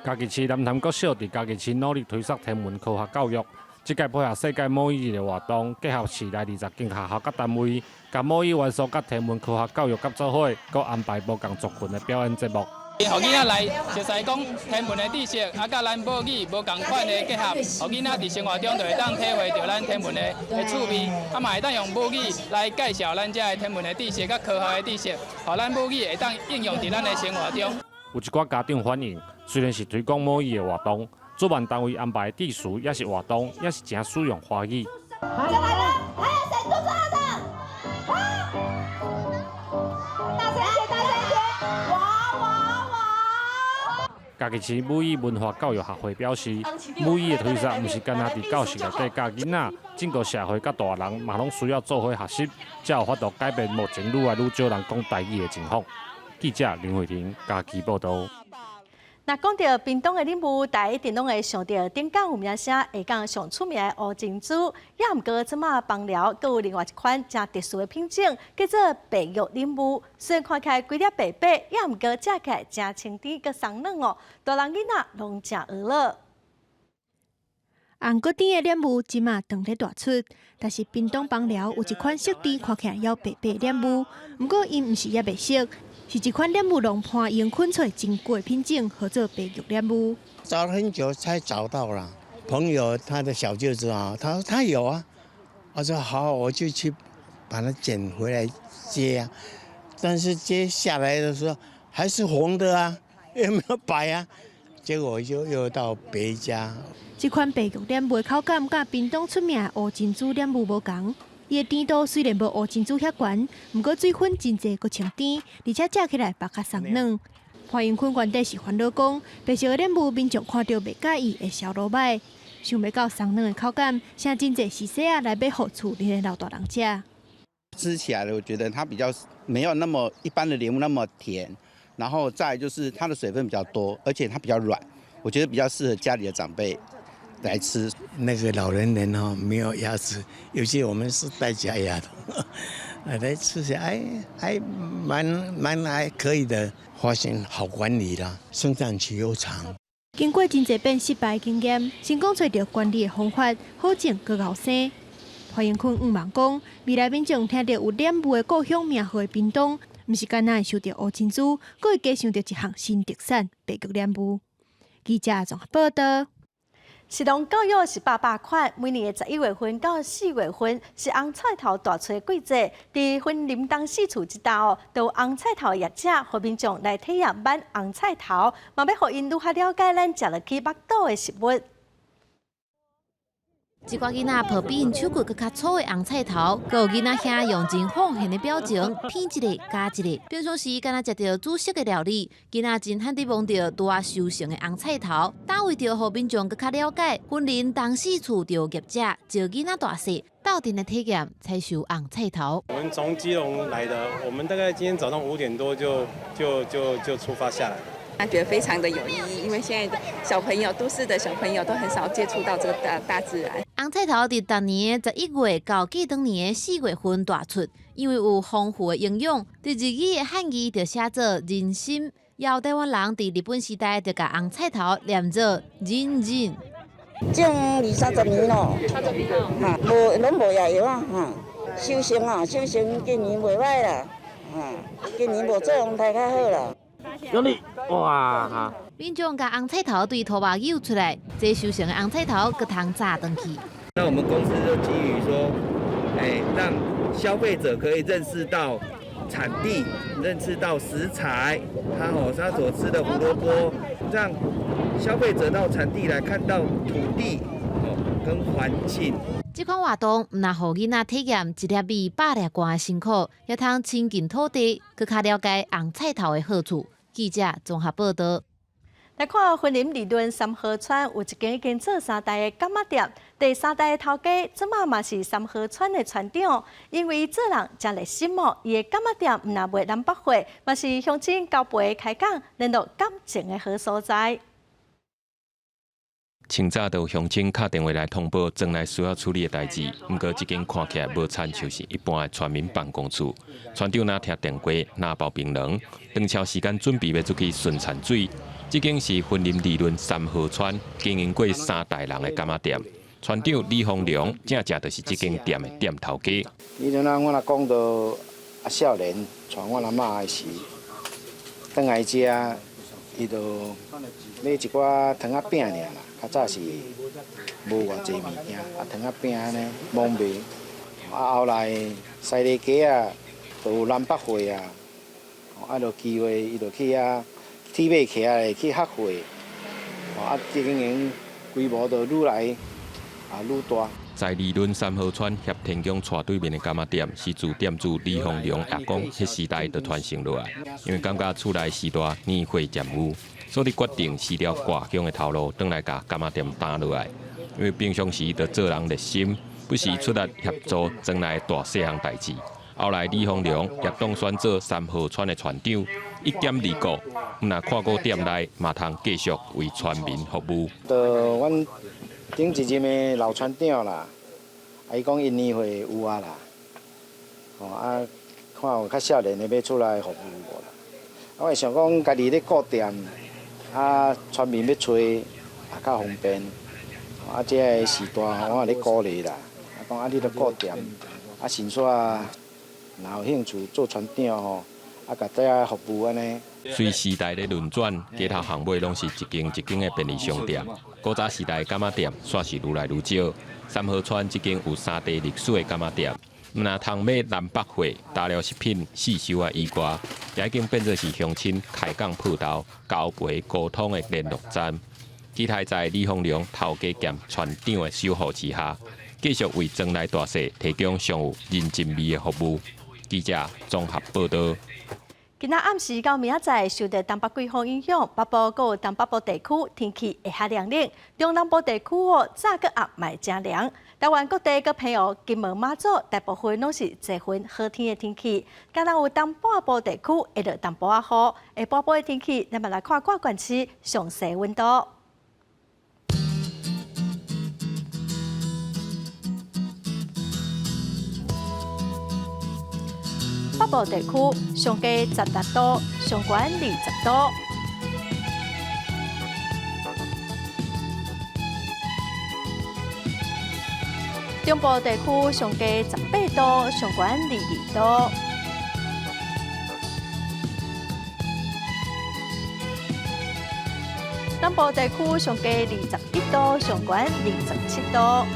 家己市南潭国小伫家己市努力推广天文科学教育。即届配合世界母语日的活动，结合市内20间学校甲单位，甲母语元素甲天文科学教育合作伙，佮安排无同族群的表演节目。互囡仔来熟悉讲天文的知识，啊，甲咱母语无同款的结合，互囡仔伫生活中就会当体会到咱天文的趣味，啊嘛会当用母语来介绍咱遮的天文的知识甲科学的知识，互咱母语会当应用伫咱的生活中。有一寡家长反映，虽然是推广母语的活动。主办单位安排的致辞也是活动，也是真使用华语。来了，还有谁肚子饿的？大声些！哇！家己市母语文化教育协会表示，母语的推广毋是干那伫教室内底教囡仔，整个社会甲大人嘛拢需要做伙学习，才有法度改变目前愈来愈少人讲台语的情况。记者林慧婷家己报道。那讲到屏东的礼物，大家一定拢会想到顶港有名声下港上出名的乌珍珠，也毋过即马放疗，阁有另外一款真特殊的品种，叫做白玉礼物。虽然看起来规粒白白，也毋过食起来真清甜，阁松软哦，大人囡仔拢真饿了。红果甜的礼物即马当咧大出，但是屏东放疗有一款色甜，看起来要白白礼物，毋过因毋是叶白色。是一款莲雾龙盘用昆出真贵的品种，合作白玉莲雾。找了很久才找到了，朋友他的小舅子啊，他说他有啊，我说好，我就去把它捡回来接啊。但是接下来的时候还是红的啊，有没有白啊？结果就又到别家。这款白玉莲雾口感甲屏东出名的乌珍珠莲雾无同。伊的甜度虽然无乌珍珠遐悬，不过水分真济，阁清甜，而且食起来白较松软。潘永坤原底是烦恼讲，白色的莲雾民众看到袂介意，会烧落歹，想袂到松软的口感，请真济细细仔来买互厝里的老大人食。吃起来我觉得它比较没有那么一般的莲雾那么甜，然后再来就是它的水分比较多，而且它比较软，我觉得比较适合家里的长辈来吃。那个老人没有牙齿，尤其我们是戴假牙的，来吃起来还蛮还可以的。发现好管理啦，生产期又长。经过真济遍失败经验，成功找到管理的方法，好种更后生。潘永坤望讲，未来民众听到有莲雾的故乡名号的屏东，毋是干那会想到乌珍珠，阁会加想到一项新特产白玉莲雾。记者综合报道。食农教育是800款，每年的11月份到4月份是红菜头大出的季节。伫婚林东四处一带哦，都有红菜头的业者，互民众来体验买红菜头，嘛要互因愈较了解咱食落去腹肚的食物。一寡囡仔抱比因手骨更较粗的红菜头，佮有囡仔兄用真放现的表情，片一个加一个。平常时敢若食到煮熟的料理，囡仔真罕伫望到拄啊收成的红菜头。但为着互民众更较了解，婚林东四处就有业者招囡仔大细到店来体验采收红菜头。我们从基隆来的，我们大概今天早上5点多就出发下来。他觉得非常的有意义，因为现在的小朋友，都市的小朋友都很少接触到这个大自然。红菜头伫逐年的11月到记当年的4月份大出，因为有丰富的营养。伫日语的汉语就写做人参，也有台湾人伫日本时代就甲红菜头念做人参。种20-30年咯，30年咯，拢无药药啊，收成今年袂歹啦，今年无做红太较好啦。有你哇哈！民众甲红菜头对土巴蛹出来，这收成的红菜头佮通炸回去。那我们公司就给予说，让消费者可以认识到产地，认识到食材，他所吃的胡萝卜，让消费者到产地来看到土地跟环境。这款活动唔但让囡仔体验一粒米百粒汗的辛苦，也通亲近土地，更加了解红菜头的好处。记者综合报道。来看婚林理论三河村有一间已经做3代的柑仔店，第3代的头家即马嘛是三河村的村长，因为做人真热心哦，伊的柑仔店唔但卖南北货，嘛是乡亲交陪开讲联络感情的好所在。清早就乡亲打电话来通报庄内需要处理的代志，不过这间看起来无亲像是一般的村民办公处。村长若听电话，若包槟榔，长超时间准备要出去顺产水。这间是婚林理论三河村经营过3代人的柑仔店，村长李丰良正就是这间店的店头家。以前我若讲到少年传我阿嬷的时，转来遮，伊就买一寡糖仔饼尔啦。较早是无偌济物件，糖仔饼安尼忙卖。后来西里街啊，就有南北货啊，就机会伊就去铁马徛来去学会，这经营规模就愈来愈大。在理论三河村协田乡厝对面的柑仔店，是自店主李丰良阿公迄时代就传承落来，因为感觉厝内时代年岁渐有，所以决定辞掉挂乡的头路，转来甲柑仔店打落来。因为平常时就做人热心，不时出力协助庄内大细项代志。后来李丰良也当选做三河村的村长，一兼二顾，若看过店内嘛通继续为村民服务。就阮顶一任的老村长啦，伊讲因年岁有啦，看有较少年的要出来服务无啦。我会想讲家己咧顾店，村民要找也较方便。这个时代我咧鼓励啦，讲你咧顾店，先煞。若有兴趣做村长甲大家服务安尼。随时代的轮转，街头巷尾拢是一间一间的便利商店。古早时代柑仔店算是愈来愈少。三河村这间有3代历史的柑仔店，若通买南北货、大料食品、四收啊以外，也已经变作是乡亲开讲铺头、交陪沟通的联络站。期待在李丰良头家兼村长的守护之下，继续为庄内大细提供上有人情味的服务。记者综合报道。今仔暗时到明仔载，受到东北季风影响，北部佮东北部地区天气会较凉冷，中南部地区早佮暗嘛会真凉。台湾各地佮朋友金门、马祖大部分拢是多云好天的天气，敢若有东半部地区会落淡薄仔雨。下半部的天气，咱们来看各县市详细温度。北部地区上低16度，上悬20度。中部地区上低18度，上悬22度。南部地区上低21度，上悬27度。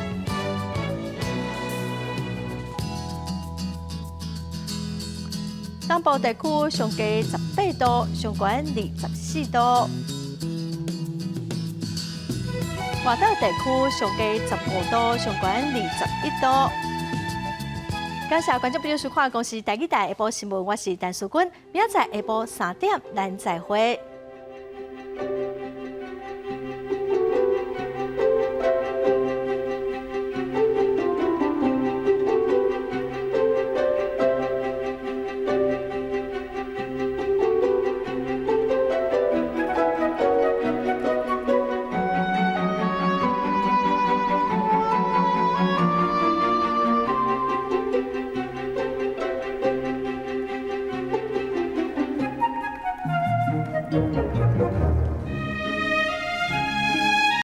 南部地区上低18度，上悬24度；外岛地区上低15度，上悬21度。感谢观众朋友收看《公视台语台下晡新闻》，我是陈淑君，明仔载下晡3点咱再会。